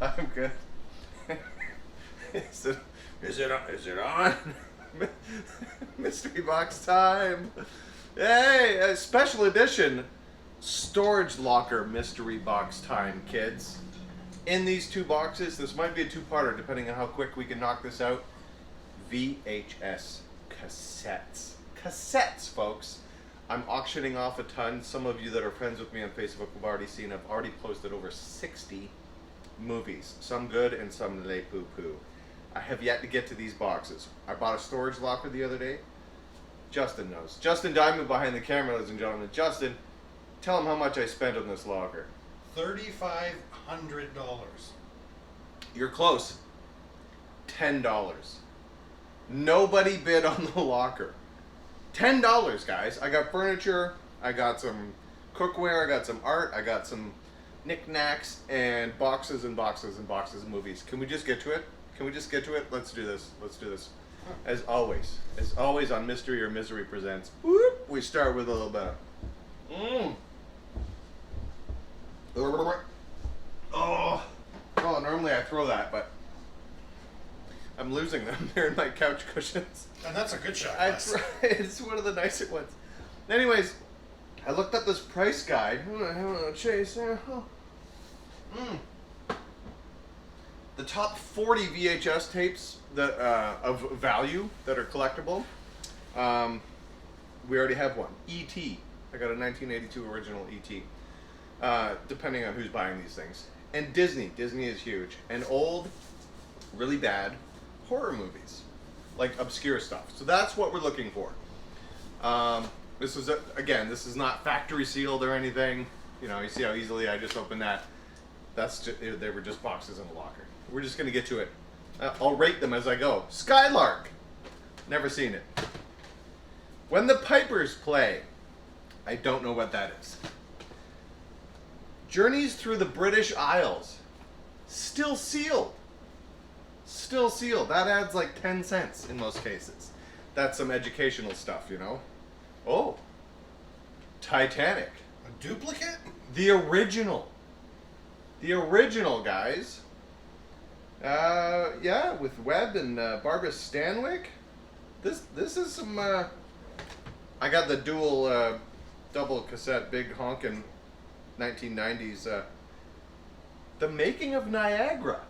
I'm good. Is it on? Mystery box time. Hey, a special edition storage locker mystery box time, kids. In these two boxes, this might be a two-parter depending on how quick we can knock this out. VHS cassettes. Cassettes, folks. I'm auctioning off a ton. Some of you that are friends with me on Facebook have already seen I've already posted over 60 movies. Some good and some lay poo-poo. I have yet to get to these boxes. I bought a storage locker the other day. Justin knows. Justin Diamond behind the camera, ladies and gentlemen. Justin, tell him how much I spent on this locker. $3,500. You're close. $10. Nobody bid on the locker. $10, guys. I got furniture, I got some cookware, I got some art, I got some knickknacks, and boxes and boxes and boxes of movies. Can we just get to it? Can we just get to it? Let's do this. Let's do this. As always on Mystery or Misery Presents, whoop, we start with a little bit. Oh, normally I throw that, but I'm losing them. They're in my couch cushions. And that's a good shot. It's one of the nicer ones. Anyways, I looked up this price guide. Chase. The top 40 VHS tapes that of value that are collectible. We already have one. E.T. I got a 1982 original E.T. Depending on who's buying these things. And Disney. Disney is huge. And old, really bad horror movies. Like obscure stuff. So that's what we're looking for. This is, again, this is not factory sealed or anything. You know, you see how easily I just opened that. They were just boxes in a locker. We're just going to get to it. I'll rate them as I go. Skylark. Never seen it. When the Pipers Play. I don't know what that is. Journeys Through the British Isles. Still sealed. Still sealed. That adds like 10 cents in most cases. That's some educational stuff, you know. Oh. Titanic. A duplicate? The original. The original, guys. Yeah, with Webb and Barbara Stanwyck. This is some. I got the dual, double cassette, big honkin' 1990s. The Making of Niagara.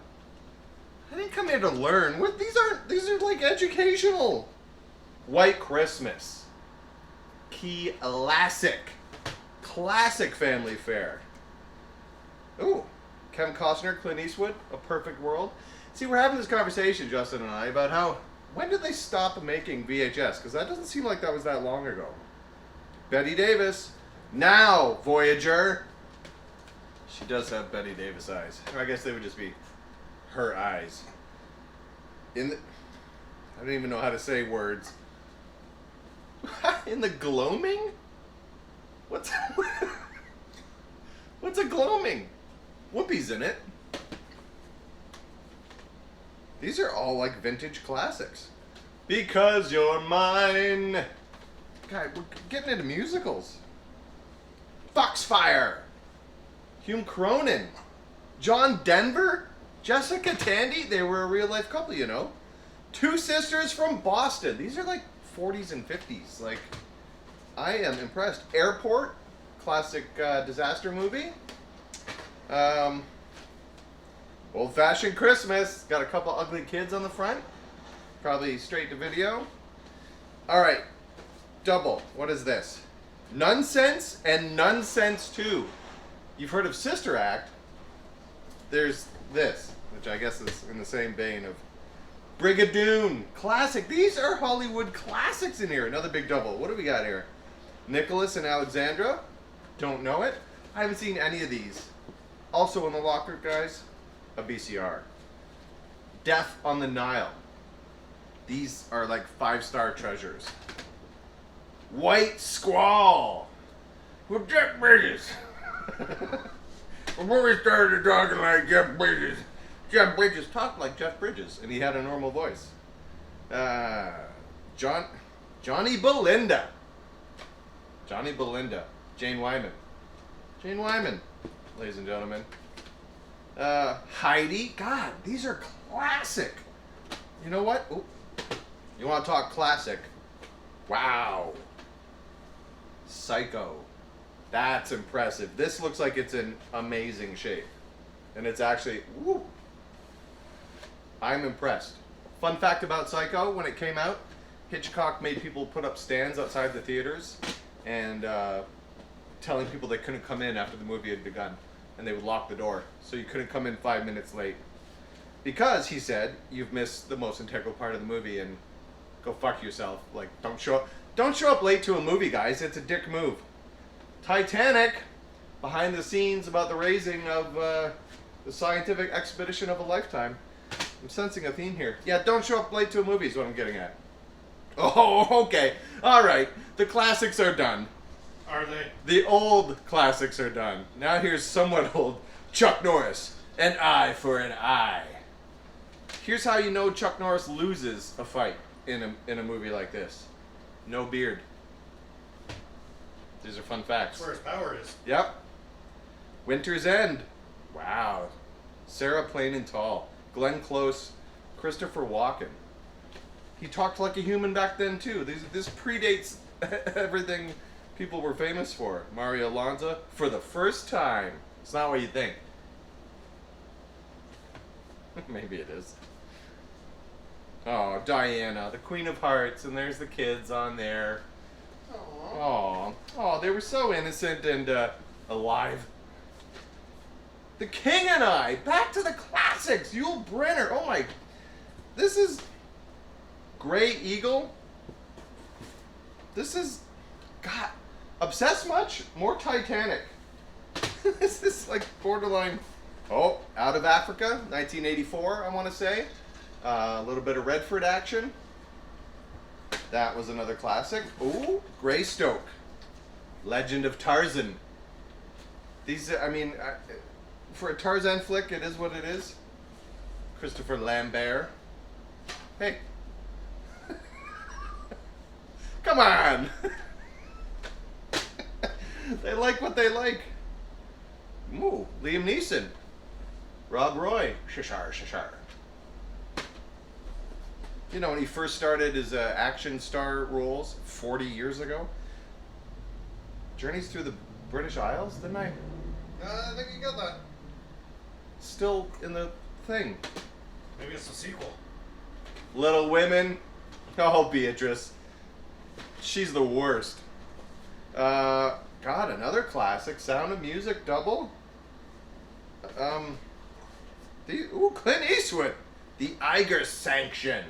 I didn't come here to learn. What these are like educational. White Christmas. Classic family fare. Ooh. Kevin Costner, Clint Eastwood, A Perfect World. See, we're having this conversation, Justin and I, about when did they stop making VHS? Because that doesn't seem like that was that long ago. Betty Davis. Now, Voyager. She does have Betty Davis eyes. Or I guess they would just be her eyes. I don't even know how to say words. In the gloaming? What's a gloaming? Whoopi's in it. These are all like vintage classics. Because You're Mine. God, we're getting into musicals. Foxfire. Hume Cronin. John Denver. Jessica Tandy. They were a real life couple, you know. Two Sisters from Boston. These are like 40s and 50s. Like, I am impressed. Airport. Classic disaster movie. Old-fashioned Christmas. Got a couple ugly kids on the front. Probably straight to video. Alright. Double. What is this? Nonsense and Nonsense 2. You've heard of Sister Act. There's this, which I guess is in the same vein of Brigadoon. Classic. These are Hollywood classics in here. Another big double. What do we got here? Nicholas and Alexandra. Don't know it. I haven't seen any of these. Also in the locker, guys, a VCR. Death on the Nile. These are like 5-star treasures. White Squall. With Jeff Bridges. Before we started talking like Jeff Bridges talked like Jeff Bridges, and he had a normal voice. Johnny Belinda. Johnny Belinda. Jane Wyman. Jane Wyman, ladies and gentlemen. Heidi. God, these are classic. You know what? Ooh. You want to talk classic? Wow. Psycho. That's impressive. This looks like it's in amazing shape. And it's actually, woo. I'm impressed. Fun fact about Psycho, when it came out, Hitchcock made people put up stands outside the theaters and telling people they couldn't come in after the movie had begun. And they would lock the door. So you couldn't come in 5 minutes late. Because, he said, you've missed the most integral part of the movie and go fuck yourself. Like, don't show up late to a movie, guys. It's a dick move. Titanic, behind the scenes about the raising of the scientific expedition of a lifetime. I'm sensing a theme here. Yeah, don't show up late to a movie is what I'm getting at. Oh, okay. All right. The classics are done. Are they? The old classics are done. Now here's somewhat old Chuck Norris. An eye for an eye. Here's how you know Chuck Norris loses a fight in a movie like this. No beard. These are fun facts. That's where his power is. Yep. Winter's End. Wow. Sarah Plain and Tall. Glenn Close. Christopher Walken. He talked like a human back then too. This predates everything people were famous for. Mario Lanza. For the first time. It's not what you think. Maybe it is. Oh, Diana, the Queen of Hearts, and there's the kids on there. Oh, they were so innocent and alive. The King and I, back to the classics. Yul Brynner. Oh my, this is Grey Eagle. This is, God, obsessed much? More Titanic. This is like borderline. Oh, Out of Africa, 1984, I want to say. A little bit of Redford action. That was another classic. Ooh, Greystoke. Legend of Tarzan. These, I mean, for a Tarzan flick, it is what it is. Christopher Lambert. Hey. Come on. They like what they like. Ooh, Liam Neeson. Rob Roy. Shashar, shashar. You know, when he first started his action star roles 40 years ago. Journeys Through the British Isles, didn't I? I think you got that. Still in the thing. Maybe it's a sequel. Little Women. Oh, Beatrice. She's the worst. God, another classic. Sound of Music double. Clint Eastwood. The Iger Sanction.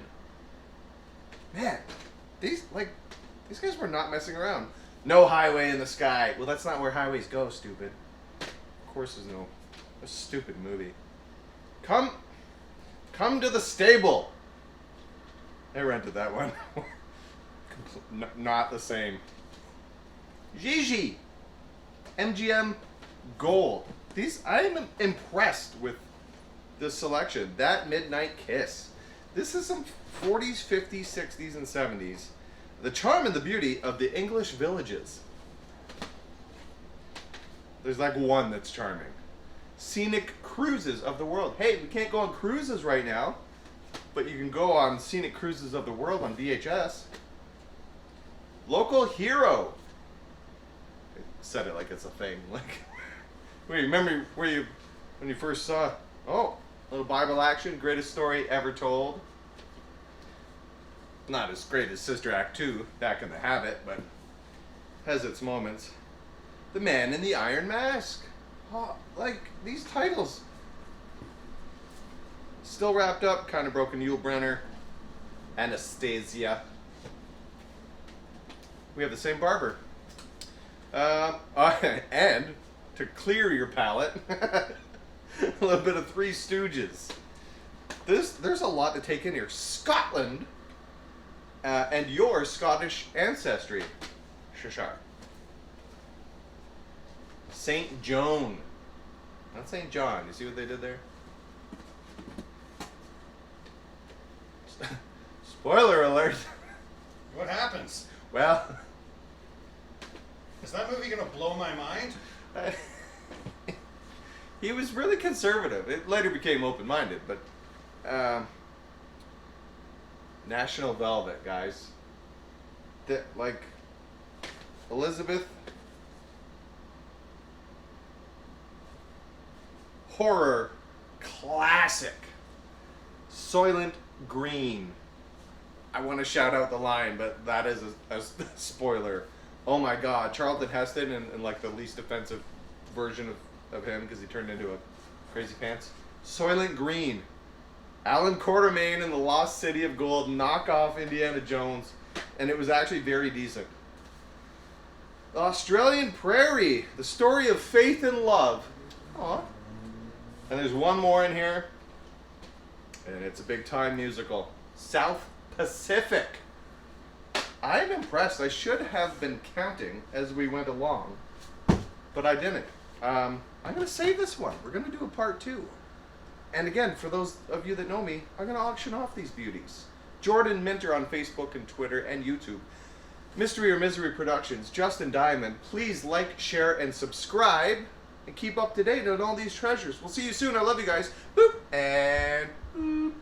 Man, these guys were not messing around. No Highway in the Sky. Well, that's not where highways go, stupid. Of course there's no. A stupid movie. Come to the Stable. I rented that one. Not the same. Gigi. MGM Gold. I'm impressed with this selection. That Midnight Kiss. This is some 40s, 50s, 60s, and 70s. The charm and the beauty of the English villages. There's like one that's charming. Scenic cruises of the world. Hey, we can't go on cruises right now, but you can go on scenic cruises of the world on VHS. Local hero. I said it like it's a thing. Like, wait, remember when you first saw? Oh, little Bible action, greatest story ever told. Not as great as Sister Act 2, Back in the Habit, but has its moments. The Man in the Iron Mask. Oh, like, these titles. Still wrapped up, kind of broken. Yul Brynner. Anastasia. We have the same barber. And, to clear your palate, a little bit of Three Stooges. There's a lot to take in here. Scotland. And your Scottish ancestry. Shashar. St. Joan. Not St. John. You see what they did there? Spoiler alert. What happens? Well. Is that movie going to blow my mind? He was really conservative. It later became open-minded, but National Velvet, guys. Like Elizabeth. Horror classic. Soylent Green. I want to shout out the line, but that is a spoiler. Oh my God, Charlton Heston in like the least offensive version of him because he turned into a crazy pants. Soylent Green. Alan Quartermain in the Lost City of Gold knockoff Indiana Jones, and it was actually very decent. The Australian Prairie, the story of faith and love. Aw. And there's one more in here, and it's a big time musical. South Pacific. I'm impressed. I should have been counting as we went along, but I didn't. I'm going to save this one. We're going to do a part 2. And again, for those of you that know me, I'm going to auction off these beauties. Jordan Minter on Facebook and Twitter and YouTube. Mystery or Misery Productions, Justin Diamond. Please like, share, and subscribe. And keep up to date on all these treasures. We'll see you soon. I love you guys. Boop and boop.